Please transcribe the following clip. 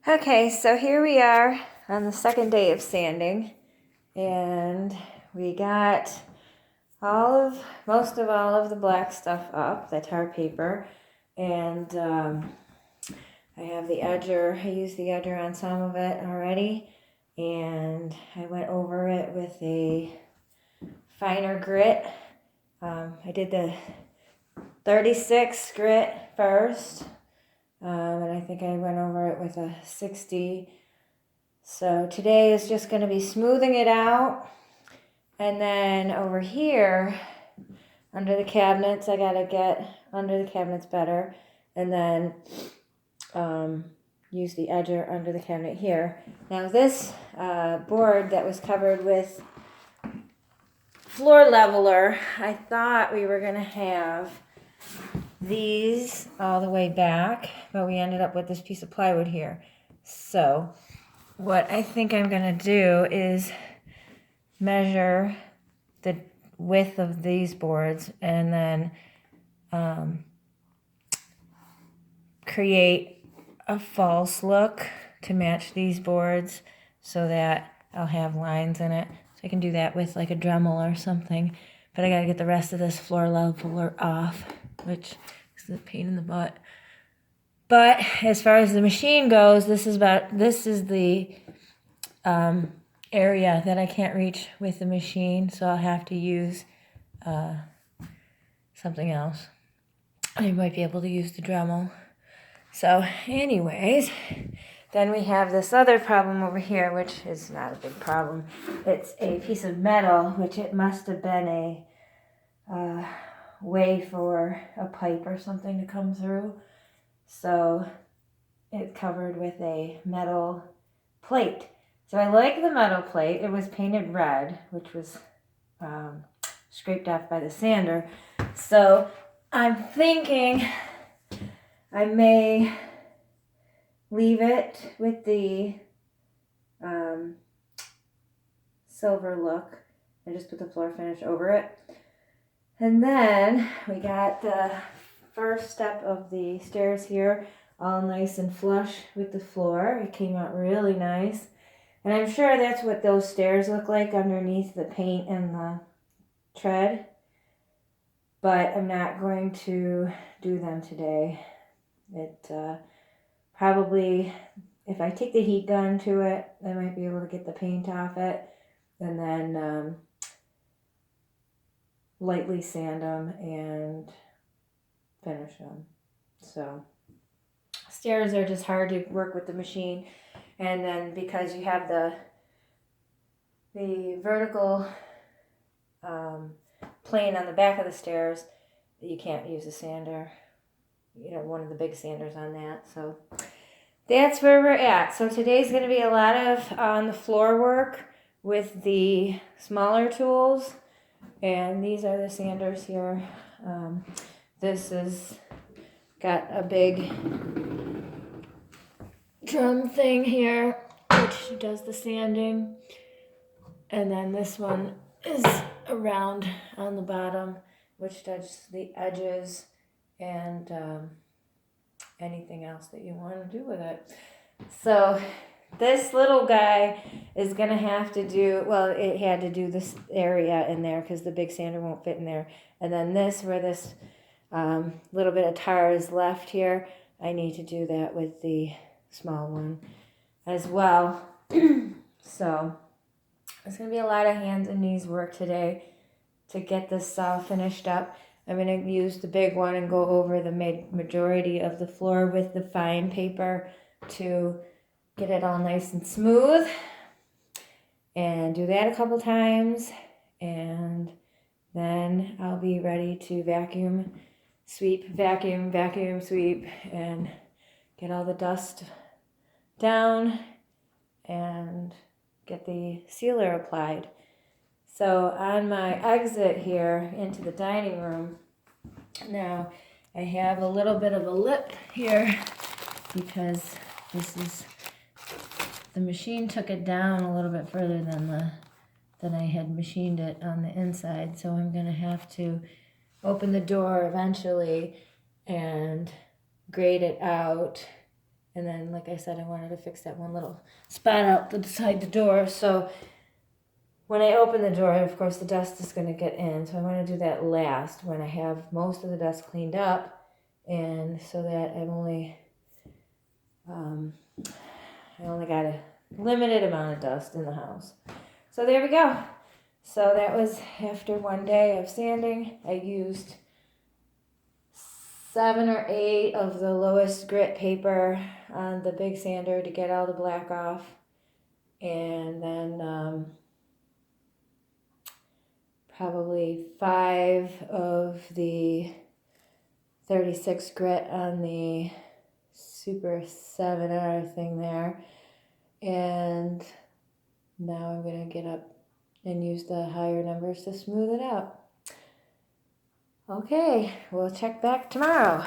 Okay, so here we are on the second day of sanding, and we got most of all of the black stuff up, the tar paper, and I have the edger. I used the edger on some of it already, and I went over it with a finer grit. I did the 36 grit first, and I think I went over it with a 60. So today is just going to be smoothing it out. And then over here, under the cabinets, I got to get under the cabinets better. And then use the edger under the cabinet here. Now this board that was covered with floor leveler, I thought we were going to have these all the way back, but we ended up with this piece of plywood here. So what I think I'm going to do is measure the width of these boards and then create a false look to match these boards so that I'll have lines in it. So I can do that with like a Dremel or something. But I got to get the rest of this floor leveler off, which is a pain in the butt. But as far as the machine goes, this is the area that I can't reach with the machine, so I'll have to use something else. I might be able to use the Dremel. So anyways, then we have this other problem over here, which is not a big problem. It's a piece of metal, which it must have been a way for a pipe or something to come through. So it's covered with a metal plate. So I like the metal plate. It was painted red, which was scraped off by the sander. So I'm thinking I may leave it with the silver look and just put the floor finish over it. And then we got the first step of the stairs here, all nice and flush with the floor. It came out really nice. And I'm sure that's what those stairs look like underneath the paint and the tread. But I'm not going to do them today. It probably, if I take the heat gun to it, I might be able to get the paint off it and then lightly sand them and finish them. So stairs are just hard to work with the machine. And then because you have the vertical plane on the back of the stairs, you can't use a sander. You know, one of the big sanders on that. So that's where we're at. So today's going to be a lot of on the floor work with the smaller tools. And these are the sanders here. This is got a big drum thing here, which does the sanding. And then this one is around on the bottom, which does the edges and anything else that you want to do with it. So this little guy is going to have to do, well, it had to do this area in there because the big sander won't fit in there. And then this, where this little bit of tar is left here, I need to do that with the small one as well. So it's going to be a lot of hands and knees work today to get this all finished up. I'm going to use the big one and go over the majority of the floor with the fine paper to get it all nice and smooth. And do that a couple times. And then I'll be ready to vacuum, sweep, and get all the dust down and get the sealer applied. So on my exit here into the dining room, now I have a little bit of a lip here because the machine took it down a little bit further than I had machined it on the inside. So I'm going to have to open the door eventually and grade it out And then, like I said, I wanted to fix that one little spot out beside the door. So when I open the door, of course, the dust is going to get in. So I want to do that last when I have most of the dust cleaned up. And so that I only got a limited amount of dust in the house. So there we go. So that was after one day of sanding. I used 7 or 8 of the lowest grit paper on the big sander to get all the black off. And then probably 5 of the 36 grit on the Super 7R thing there. And now I'm going to get up and use the higher numbers to smooth it out. Okay, we'll check back tomorrow.